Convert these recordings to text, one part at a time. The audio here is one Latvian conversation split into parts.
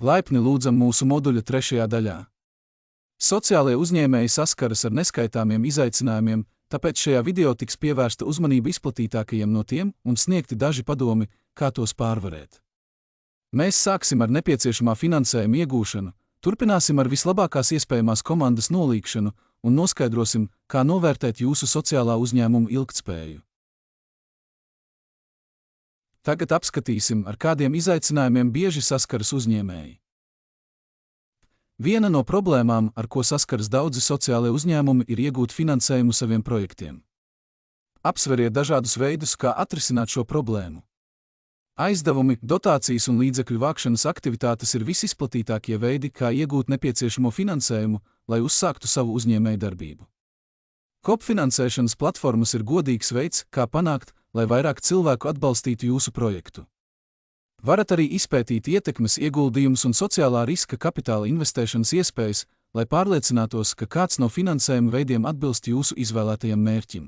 Laipni lūdzam mūsu moduļa 3. daļā. Sociālie uzņēmēji saskaras ar neskaitāmiem izaicinājumiem, tāpēc šajā video tiks pievērsta uzmanība izplatītākajiem no tiem un sniegti daži padomi, kā tos pārvarēt. Mēs sāksim ar nepieciešamā finansējuma iegūšanu, turpināsim ar vislabākās iespējamās komandas nolīgšanu un noskaidrosim, kā novērtēt jūsu sociālā uzņēmuma ilgtspēju. Tagad apskatīsim, ar kādiem izaicinājumiem bieži saskaras uzņēmēji. Viena no problēmām, ar ko saskaras daudzi sociālie uzņēmumi, ir iegūt finansējumu saviem projektiem. Apsveriet dažādus veidus, kā atrisināt šo problēmu. Aizdevumi, dotācijas un līdzekļu vākšanas aktivitātes ir visizplatītākie veidi, kā iegūt nepieciešamo finansējumu, lai uzsāktu savu uzņēmēju darbību. Kopfinansēšanas platformas ir godīgs veids, kā panākt, lai vairāk cilvēku atbalstītu jūsu projektu. Varat arī izpētīt ietekmes ieguldījumus un sociālā riska kapitāla investēšanas iespējas, lai pārliecinātos, ka kāds no finansējuma veidiem atbilst jūsu izvēlētajam mērķim.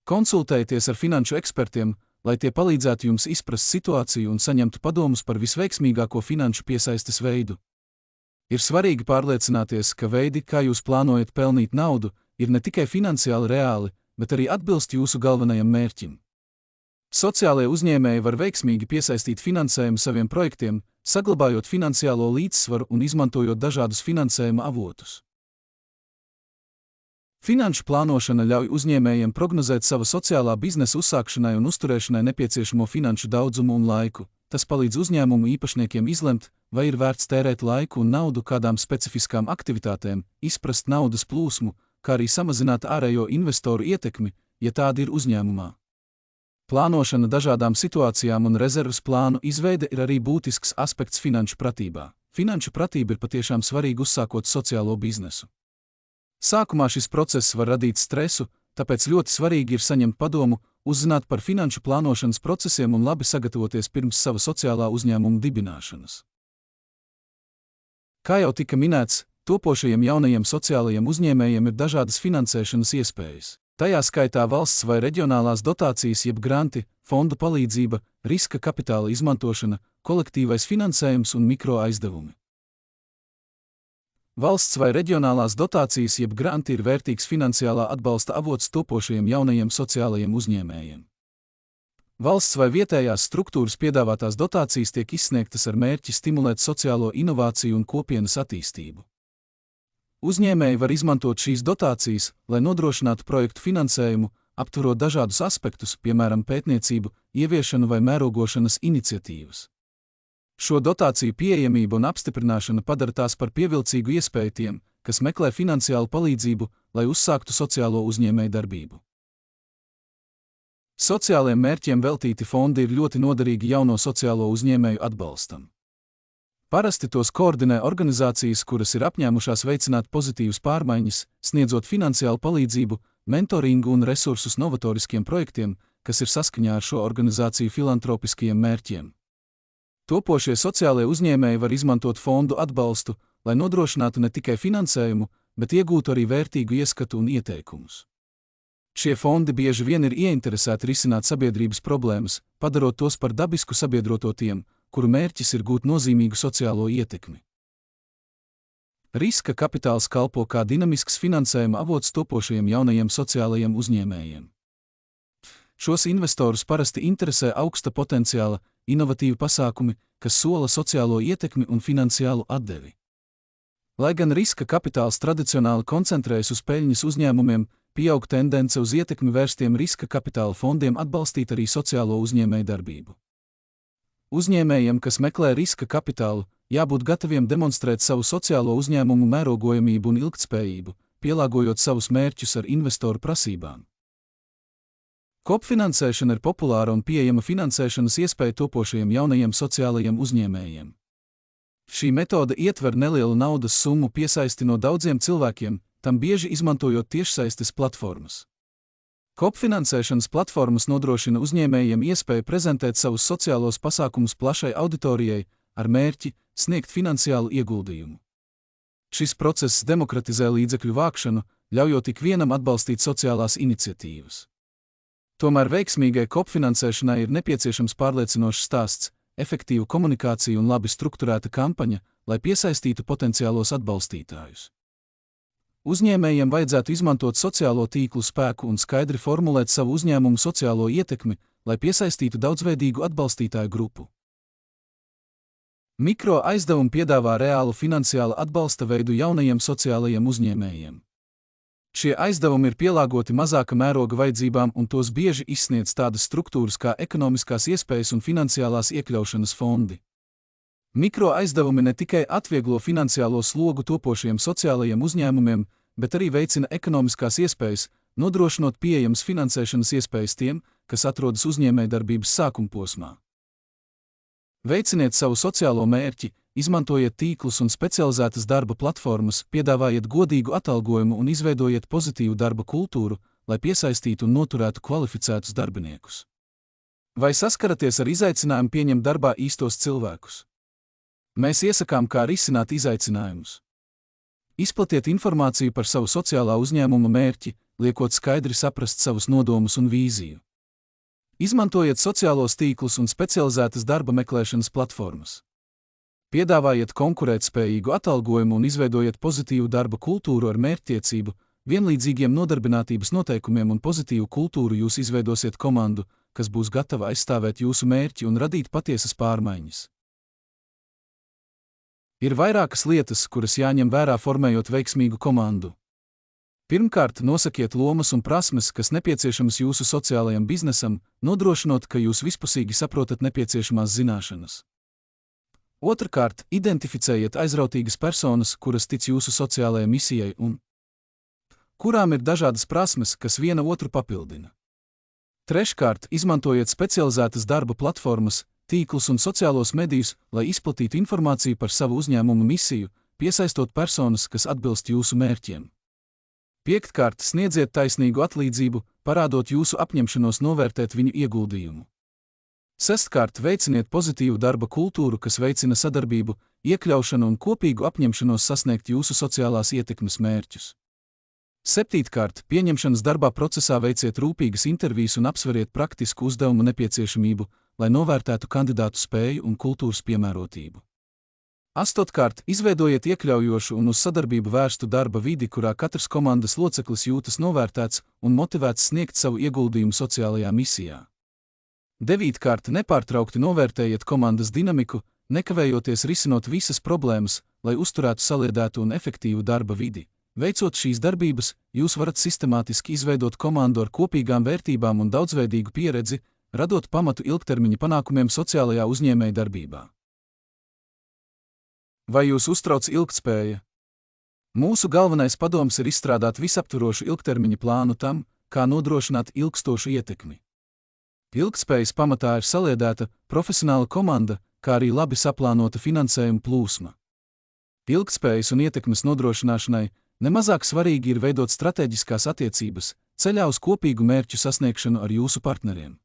Konsultējieties ar finanšu ekspertiem, lai tie palīdzētu jums izprast situāciju un saņemtu padomus par visveiksmīgāko finanšu piesaistes veidu. Ir svarīgi pārliecināties, ka veidi, kā jūs plānojat pelnīt naudu, ir ne tikai finansiāli reāli, bet arī atbilst jūsu galvenajam mērķim. Sociālie uzņēmēji var veiksmīgi piesaistīt finansējumu saviem projektiem, saglabājot finansiālo līdzsvaru un izmantojot dažādus finansējuma avotus. Finanšu plānošana ļauj uzņēmējiem prognozēt sava sociālā biznesa uzsākšanai un uzturēšanai nepieciešamo finanšu daudzumu un laiku. Tas palīdz uzņēmumu īpašniekiem izlemt, vai ir vērts tērēt laiku un naudu kādām specifiskām aktivitātēm, izprast naudas plūsmu, kā arī samazināt ārējo investoru ietekmi, ja tāda ir uzņēmumā. Plānošana dažādām situācijām un rezerves plānu izveide ir arī būtisks aspekts finanšu pratībā. Finanšu pratība ir patiešām svarīga uzsākot sociālo biznesu. Sākumā šis process var radīt stresu, tāpēc ļoti svarīgi ir saņemt padomu, uzzināt par finanšu plānošanas procesiem un labi sagatavoties pirms sava sociālā uzņēmuma dibināšanas. Kā jau tika minēts, topošajiem jaunajiem sociālajiem uzņēmējiem ir dažādas finansēšanas iespējas. Tajā skaitā valsts vai reģionālās dotācijas jeb granti, fondu palīdzība, riska kapitāla izmantošana, kolektīvais finansējums un mikroaizdevumi. Valsts vai reģionālās dotācijas jeb granti ir vērtīgs finansiālā atbalsta avots topošajiem jaunajiem sociālajiem uzņēmējiem. Valsts vai vietējās struktūras piedāvātās dotācijas tiek izsniegtas ar mērķi stimulēt sociālo inovāciju un kopienas attīstību. Uzņēmēji var izmantot šīs dotācijas, lai nodrošinātu projektu finansējumu, aptverot dažādus aspektus, piemēram, pētniecību, ieviešanu vai mērogošanas iniciatīvas. Šo dotāciju pieejamība un apstiprināšana padara tās par pievilcīgu iespēju tiem, kas meklē finansiālu palīdzību, lai uzsāktu sociālo uzņēmēju darbību. Sociāliem mērķiem veltīti fondi ir ļoti noderīgi jauno sociālo uzņēmēju atbalstam. Parasti tos koordinē organizācijas, kuras ir apņēmušās veicināt pozitīvas pārmaiņas, sniedzot finansiālu palīdzību, mentoringu un resursus novatoriskiem projektiem, kas ir saskaņā ar šo organizāciju filantropiskajiem mērķiem. Topošie sociālie uzņēmēji var izmantot fondu atbalstu, lai nodrošinātu ne tikai finansējumu, bet iegūtu arī vērtīgu ieskatu un ieteikumus. Šie fondi bieži vien ir ieinteresēti risināt sabiedrības problēmas, padarot tos par dabisku sabiedroto tiem, kuru mērķis ir gūt nozīmīgu sociālo ietekmi. Riska kapitāls kalpo kā dinamisks finansējuma avots topošajiem jaunajiem sociālajiem uzņēmējiem. Šos investorus parasti interesē augsta potenciāla, inovatīvi pasākumi, kas sola sociālo ietekmi un finansiālu atdevi. Lai gan riska kapitāls tradicionāli koncentrējas uz peļņas uzņēmumiem, pieaug tendence uz ietekmi vērstiem riska kapitāla fondiem atbalstīt arī sociālo uzņēmēju darbību. Uzņēmējiem, kas meklē riska kapitālu, jābūt gataviem demonstrēt savu sociālo uzņēmumu mērogojamību un ilgtspējību, pielāgojot savus mērķus ar investoru prasībām. Kopfinansēšana ir populāra un pieejama finansēšanas iespēja topošajiem jaunajiem sociālajiem uzņēmējiem. Šī metode ietver nelielu naudas summu piesaisti no daudziem cilvēkiem, tam bieži izmantojot tiešsaistes platformas. Kopfinansēšanas platformas nodrošina uzņēmējiem iespēju prezentēt savus sociālos pasākumus plašai auditorijai ar mērķi sniegt finansiālu ieguldījumu. Šis process demokratizē līdzekļu vākšanu, ļaujot ikvienam atbalstīt sociālās iniciatīvas. Tomēr veiksmīgai kopfinansēšanai ir nepieciešams pārliecinošs stāsts, efektīva komunikācija un labi strukturēta kampaņa, lai piesaistītu potenciālos atbalstītājus. Uzņēmējiem vajadzētu izmantot sociālo tīklu spēku un skaidri formulēt savu uzņēmumu sociālo ietekmi, lai piesaistītu daudzveidīgu atbalstītāju grupu. Mikro aizdevumi piedāvā reālu finansiāla atbalsta veidu jaunajiem sociālajiem uzņēmējiem. Šie aizdevumi ir pielāgoti mazāka mēroga vajadzībām un tos bieži izsniedz tādas struktūras kā ekonomiskās iespējas un finansiālās iekļaušanas fondi. Mikro aizdevumi ne tikai atvieglo finansiālo slogu topošiem sociālajiem uzņēmumiem, bet arī veicina ekonomiskās iespējas, nodrošinot pieejamas finansēšanas iespējas tiem, kas atrodas uzņēmējdarbības sākumposmā. Veiciniet savu sociālo mērķi, izmantojiet tīklus un specializētas darba platformas, piedāvājiet godīgu atalgojumu un izveidojiet pozitīvu darba kultūru, lai piesaistītu un noturētu kvalificētus darbiniekus. Vai saskaraties ar izaicinājumu pieņemt darbā īstos cilvēkus? Mēs iesakām, kā risināt izaicinājumus. Izplatiet informāciju par savu sociālā uzņēmuma mērķi, liekot skaidri saprast savus nodomus un vīziju. Izmantojiet sociālos tīklus un specializētas darba meklēšanas platformas. Piedāvājiet konkurētspējīgu atalgojumu un izveidojiet pozitīvu darba kultūru ar mērķtiecību, vienlīdzīgiem nodarbinātības noteikumiem un pozitīvu kultūru jūs izveidosiet komandu, kas būs gatava aizstāvēt jūsu mērķi un radīt patiesas pārmaiņas. Ir vairākas lietas, kuras jāņem vērā formējot veiksmīgu komandu. Pirmkārt, nosakiet lomas un prasmes, kas nepieciešamas jūsu sociālajam biznesam, nodrošinot, ka jūs vispusīgi saprotat nepieciešamās zināšanas. Otrkārt, identificējiet aizrautīgas personas, kuras tic jūsu sociālajai misijai un kurām ir dažādas prasmes, kas viena otru papildina. Treškārt, izmantojiet specializētas darba platformas, tīklus un sociālos medijus, lai izplatītu informāciju par savu uzņēmumu misiju, piesaistot personas, kas atbilst jūsu mērķiem. Piektkārt, sniedziet taisnīgu atlīdzību, parādot jūsu apņemšanos novērtēt viņu ieguldījumu. Sestkārt, veiciniet pozitīvu darba kultūru, kas veicina sadarbību, iekļaušanu un kopīgu apņemšanos sasniegt jūsu sociālās ietekmes mērķus. Septītkārt, pieņemšanas darbā procesā veiciet rūpīgas intervijas un apsveriet praktisku uzdevumu nepieciešamību, lai novērtētu kandidātu spēju un kultūras piemērotību. Astotkārt, izveidojiet iekļaujošu un uz sadarbību vērstu darba vidi, kurā katrs komandas loceklis jūtas novērtēts un motivēts sniegt savu ieguldījumu sociālajā misijā. Devītkārt, nepārtraukti novērtējiet komandas dinamiku, nekavējoties risinot visas problēmas, lai uzturētu saliedētu un efektīvu darba vidi. Veicot šīs darbības, jūs varat sistemātiski izveidot komandu ar kopīgām vērtībām un daudzveidīgu pieredzi, radot pamatu ilgtermiņa panākumiem sociālajā uzņēmējdarbībā. Vai jūs uztrauc ilgtspēja? Mūsu galvenais padoms ir izstrādāt visaptvarošu ilgtermiņa plānu tam, kā nodrošināt ilgstošu ietekmi. Ilgtspējas pamatā ir saliedēta, profesionāla komanda, kā arī labi saplānota finansējuma plūsma. Ilgtspējas un ietekmes nodrošināšanai nemazāk svarīgi ir veidot stratēģiskās attiecības, ceļā uz kopīgu mērķu sasniegšanu ar jūsu partneriem.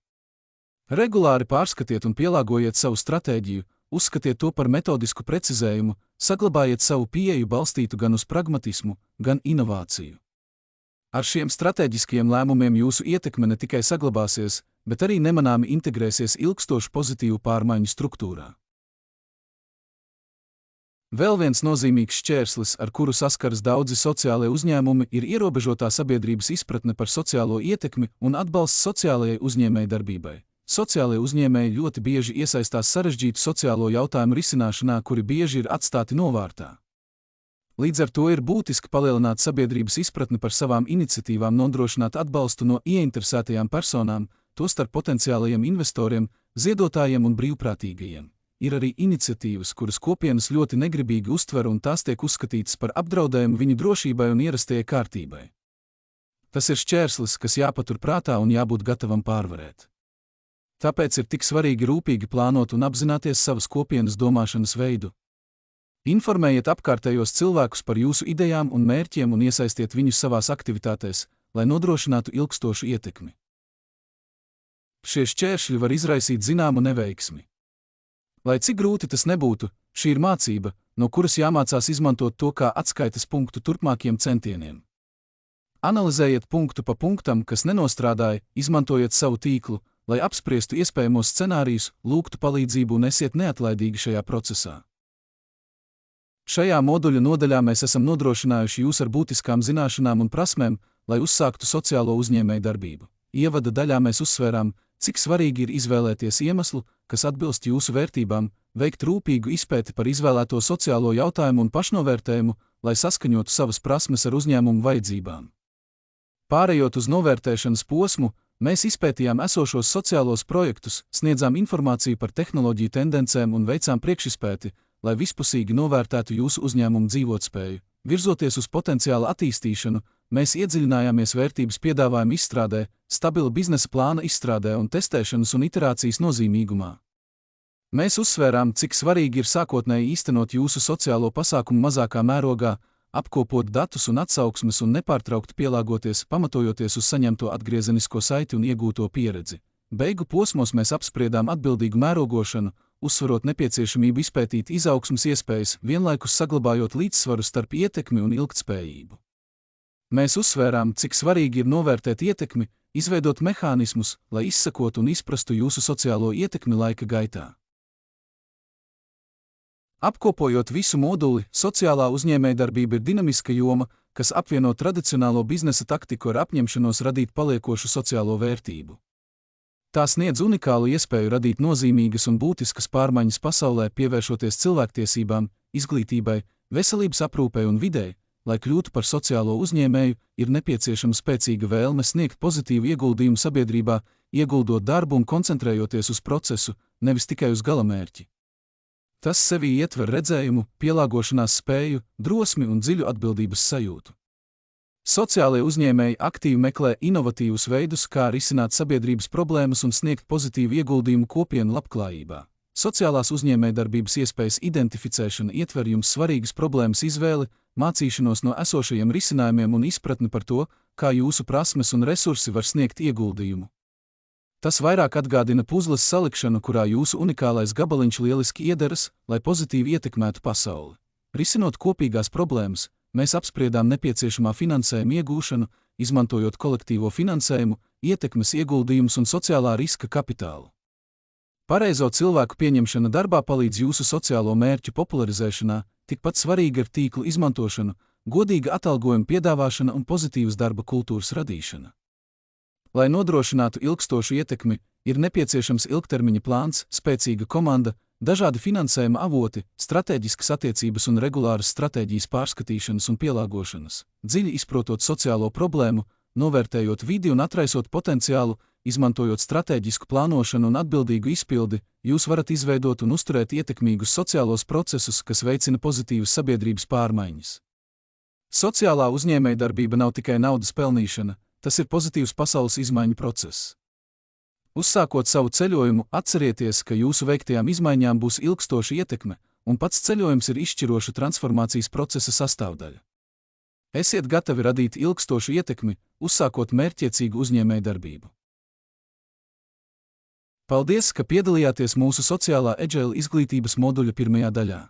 Regulāri pārskatiet un pielāgojiet savu stratēģiju, uzskatiet to par metodisku precizējumu, saglabājiet savu pieeju balstītu gan uz pragmatismu, gan inovāciju. Ar šiem stratēģiskiem lēmumiem jūsu ietekme ne tikai saglabāsies, bet arī nemanāmi integrēsies ilgstošu pozitīvu pārmaiņu struktūrā. Vēl viens nozīmīgs šķērslis, ar kuru saskaras daudzi sociālie uzņēmumi, ir ierobežotā sabiedrības izpratne par sociālo ietekmi un atbalsts sociālajai uzņēmējdarbībai. Sociālie uzņēmēji ļoti bieži iesaistās sarežģītu sociālo jautājumu risināšanā, kuri bieži ir atstāti novārtā. Līdz ar to ir būtiski palielināt sabiedrības izpratni par savām iniciatīvām, nodrošināt atbalstu no ieinteresētajām personām, tostarp potenciālajiem investoriem, ziedotājiem un brīvprātīgajiem. Ir arī iniciatīvas, kuras kopienas ļoti negribīgi uztver un tās tiek uzskatītas par apdraudējumu viņu drošībai un ierastajai kārtībai. Tas ir šķērslis, kas jāpatur prātā un jābūt gatavam pārvarēt. Tāpēc ir tik svarīgi rūpīgi plānot un apzināties savas kopienas domāšanas veidu. Informējiet apkārtējos cilvēkus par jūsu idejām un mērķiem un iesaistiet viņus savās aktivitātēs, lai nodrošinātu ilgstošu ietekmi. Šie šķēršļi var izraisīt zināmu neveiksmi. Lai cik grūti tas nebūtu, šī ir mācība, no kuras jāmācās izmantot to kā atskaites punktu turpmākiem centieniem. Analizējiet punktu pa punktam, kas nenostrādāja, izmantojiet savu tīklu, lai apspriestu iespējamos scenārijus, lūgtu palīdzību un esiet neatlaidīgi šajā procesā. Šajā moduļa nodaļā mēs esam nodrošinājuši jūs ar būtiskām zināšanām un prasmēm, lai uzsāktu sociālo uzņēmēju darbību. Ievada daļā mēs uzsvērām, cik svarīgi ir izvēlēties iemeslu, kas atbilst jūsu vērtībām, veikt rūpīgu izpēti par izvēlēto sociālo jautājumu un pašnovērtējumu, lai saskaņotu savas prasmes ar uzņēmumu vajadzībām. Pārējot uz novērtēšanas posmu, mēs izpētījām esošos sociālos projektus, sniedzām informāciju par tehnoloģiju tendencēm un veicām priekšizpēti, lai vispusīgi novērtētu jūsu uzņēmumu dzīvotspēju. Virzoties uz potenciāla attīstīšanu, mēs iedziļinājāmies vērtības piedāvājuma izstrādē, stabila biznesa plāna izstrādē un testēšanas un iterācijas nozīmīgumā. Mēs uzsvērām, cik svarīgi ir sākotnēji īstenot jūsu sociālo pasākumu mazākā mērogā, apkopot datus un atsauksmes un nepārtraukti pielāgoties, pamatojoties uz saņemto atgriezenisko saiti un iegūto pieredzi. Beigu posmos mēs apspriedām atbildīgu mērogošanu, uzsverot nepieciešamību izpētīt izaugsmes iespējas, vienlaikus saglabājot līdzsvaru starp ietekmi un ilgtspējību. Mēs uzsvērām, cik svarīgi ir novērtēt ietekmi, izveidot mehānismus, lai izsekotu un izprastu jūsu sociālo ietekmi laika gaitā. Apkopojot visu moduli, sociālā uzņēmējdarbība ir dinamiska joma, kas apvieno tradicionālo biznesa taktiku ar apņemšanos radīt paliekošu sociālo vērtību. Tā sniedz unikālu iespēju radīt nozīmīgas un būtiskas pārmaiņas pasaulē, pievēršoties cilvēktiesībām, izglītībai, veselības aprūpei un videi. Lai kļūtu par sociālo uzņēmēju, ir nepieciešama spēcīga vēlme sniegt pozitīvu ieguldījumu sabiedrībā, ieguldot darbu un koncentrējoties uz procesu, nevis tikai uz galamērķi. Tas sevī ietver redzējumu, pielāgošanās spēju, drosmi un dziļu atbildības sajūtu. Sociālie uzņēmēji aktīvi meklē inovatīvus veidus, kā risināt sabiedrības problēmas un sniegt pozitīvu ieguldījumu kopienu labklājībā. Sociālās uzņēmējdarbības iespējas identificēšana ietver jums svarīgas problēmas izvēli, mācīšanos no esošajiem risinājumiem un izpratni par to, kā jūsu prasmes un resursi var sniegt ieguldījumu. Tas vairāk atgādina puzles salikšanu, kurā jūsu unikālais gabaliņš lieliski iederas, lai pozitīvi ietekmētu pasauli. Risinot kopīgās problēmas, mēs apspriedām nepieciešamā finansējuma iegūšanu, izmantojot kolektīvo finansējumu, ietekmes ieguldījumus un sociālā riska kapitālu. Pareizo cilvēku pieņemšana darbā palīdz jūsu sociālo mērķu popularizēšanā, tikpat svarīga ir tīklu izmantošana, godīga atalgojuma piedāvāšana un pozitīvas darba kultūras radīšana. Lai nodrošinātu ilgstošu ietekmi, ir nepieciešams ilgtermiņa plāns, spēcīga komanda, dažādi finansējuma avoti, stratēģiskas attiecības un regulāras stratēģijas pārskatīšanas un pielāgošanas. Dziļi izprotot sociālo problēmu, novērtējot vidi un atraisot potenciālu, izmantojot stratēģisku plānošanu un atbildīgu izpildi, jūs varat izveidot un uzturēt ietekmīgus sociālos procesus, kas veicina pozitīvas sabiedrības pārmaiņas. Sociālā uzņēmējdarbība nav tikai naudas pelnīšana, tas ir pozitīvs pasaules izmaiņu process. Uzsākot savu ceļojumu, atcerieties, ka jūsu veiktajām izmaiņām būs ilgstoša ietekme, un pats ceļojums ir izšķiroša transformācijas procesa sastāvdaļa. Esiet gatavi radīt ilgstošu ietekmi, uzsākot mērķtiecīgu uzņēmējdarbību. Paldies, ka piedalījāties mūsu sociālā Agile izglītības moduļa pirmajā daļā.